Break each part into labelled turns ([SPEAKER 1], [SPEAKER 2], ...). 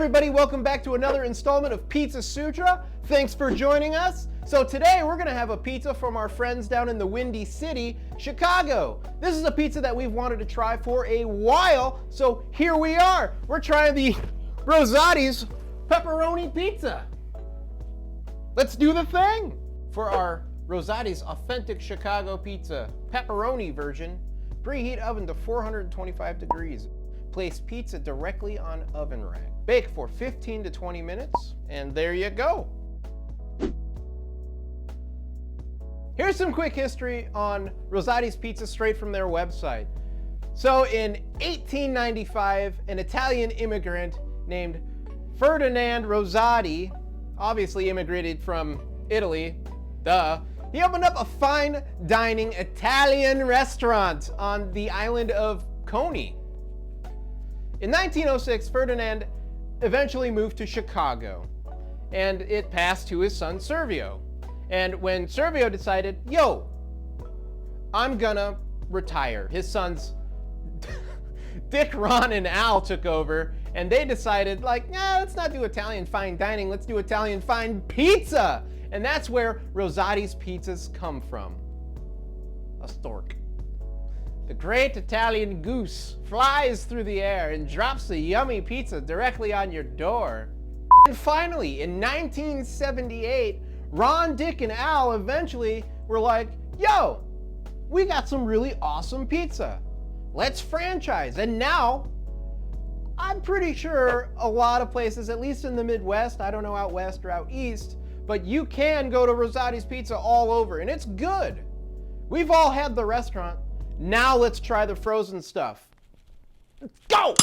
[SPEAKER 1] everybody, welcome back to another installment of Pizza Sutra. Thanks for joining us. So today we're gonna have a pizza from our friends down in the Windy City, Chicago. This is a pizza that we've wanted to try for a while, so here we are. We're trying the Rosati'S Pepperoni Pizza. Let's do the thing. For our Rosati'S authentic Chicago pizza, pepperoni version, preheat oven to 425 degrees. Place pizza directly on oven rack. Bake for 15 to 20 minutes, and there you go. Here's some quick history on Rosati'S Pizza straight from their website. So in 1895, an Italian immigrant named Ferdinand Rosati, obviously immigrated from Italy, duh, he opened up a fine dining Italian restaurant on the island of Coney. In 1906, Ferdinand eventually moved to Chicago, and it passed to his son Servio. And when Servio decided, yo, I'm gonna retire, his sons Dick, Ron, and Al took over, and they decided, like, nah, let's not do Italian fine dining, let's do Italian fine pizza. And that's where Rosati'S pizzas come from. A stork. The great Italian goose flies through the air and drops a yummy pizza directly on your door. And finally, in 1978, Ron, Dick, and Al eventually were like, yo, we got some really awesome pizza. Let's franchise. And now, I'm pretty sure a lot of places, at least in the Midwest, I don't know out west or out east, but you can go to Rosati'S Pizza all over, and it's good. We've all had the restaurant. Now let's try the frozen stuff. Let's go!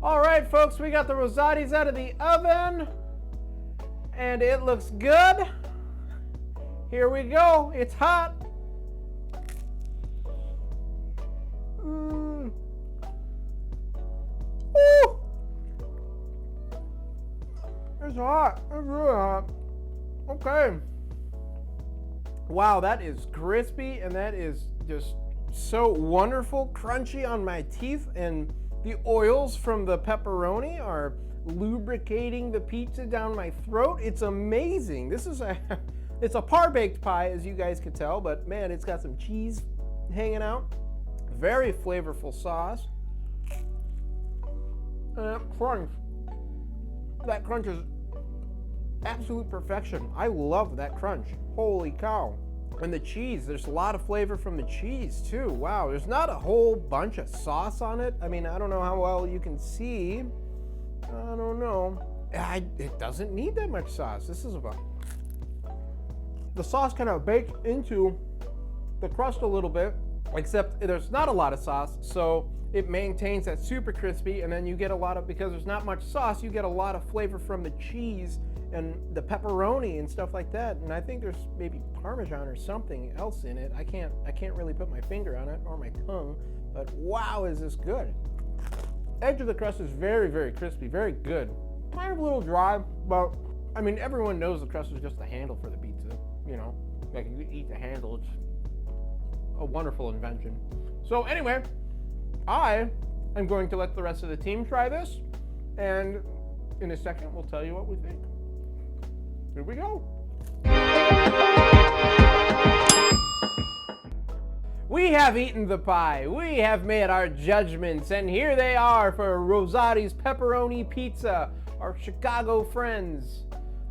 [SPEAKER 1] All right, folks, we got the Rosati'S out of the oven, and it looks good. Here we go. It's hot. Ooh. It's hot. It's really hot. Okay. Wow, that is crispy, and that is just so wonderful, crunchy on my teeth, and the oils from the pepperoni are lubricating the pizza down my throat. It's amazing. This is it's a par-baked pie, as you guys can tell, but man, it's got some cheese hanging out. Very flavorful sauce. And that crunch is absolute perfection. I love that crunch. Holy cow. And the cheese, there's a lot of flavor from the cheese too. Wow, there's not a whole bunch of sauce on it. I mean, I don't know how well you can see. I don't know. It doesn't need that much sauce. This is about... The sauce kind of bakes into the crust a little bit, except there's not a lot of sauce, so it maintains that super crispy, and then you get a lot of, because there's not much sauce, you get a lot of flavor from the cheese and the pepperoni and stuff like that. And I think there's maybe Parmesan or something else in it. I can't really put my finger on it or my tongue, but wow, is this good. Edge of the crust is very, very crispy, very good. Kind of a little dry, but I mean, everyone knows the crust is just the handle for the pizza, you know, like you eat the handle. It's a wonderful invention. So anyway, I am going to let the rest of the team try this, and in a second, we'll tell you what we think. Here we go. We have eaten the pie, we have made our judgments, and here they are for Rosati'S Pepperoni Pizza, our Chicago friends,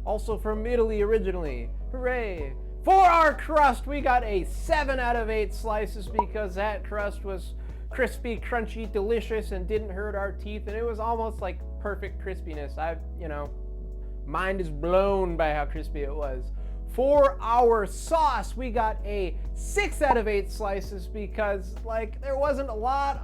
[SPEAKER 1] also from Italy originally. Hooray! For our crust, we got a 7 out of 8 slices because that crust was crispy, crunchy, delicious, and didn't hurt our teeth, and it was almost like perfect crispiness. Mind is blown by how crispy it was. For our sauce, we got a 6 out of 8 slices because there wasn't a lot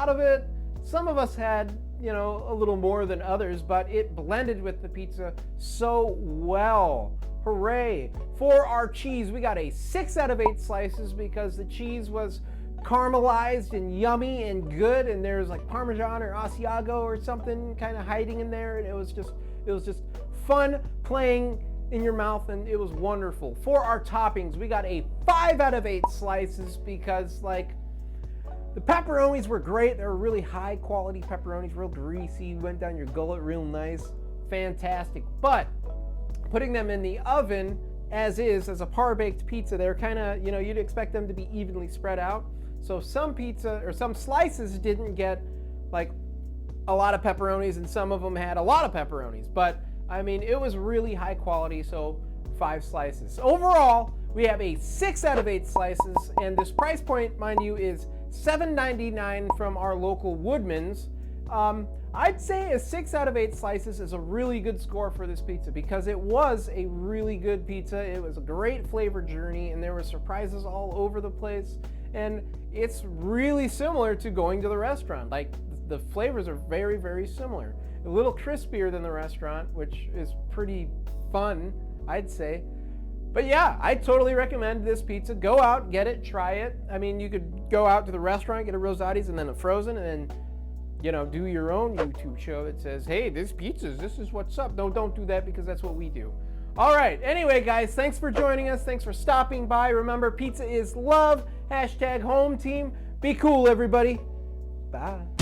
[SPEAKER 1] of it. Some of us had, a little more than others, but it blended with the pizza so well. Hooray. For our cheese, we got a 6 out of 8 slices because the cheese was caramelized and yummy and good, and there's like Parmesan or Asiago or something kind of hiding in there, and it was just fun playing in your mouth, and it was wonderful. For our toppings, we got a 5 out of 8 slices because the pepperonis were great. They were really high quality pepperonis, real greasy, went down your gullet real nice, fantastic. But putting them in the oven as a par-baked pizza, they're kind of, you'd expect them to be evenly spread out. So some pizza or some slices didn't get a lot of pepperonis, and some of them had a lot of pepperonis. But it was really high quality, so 5 slices. Overall, we have a 6 out of 8 slices, and this price point, mind you, is $7.99 from our local Woodman's. I'd say a 6 out of 8 slices is a really good score for this pizza because it was a really good pizza. It was a great flavor journey, and there were surprises all over the place. And it's really similar to going to the restaurant. The flavors are very, very similar. A little crispier than the restaurant, which is pretty fun, I'd say. But yeah, I totally recommend this pizza. Go out, get it, try it. You could go out to the restaurant, get a Rosatis and then a frozen, and then do your own YouTube show that says, hey, this is what's up. No, don't do that because that's what we do. All right. Anyway, guys, thanks for joining us. Thanks for stopping by. Remember, pizza is love. #HomeTeam. Be cool, everybody. Bye.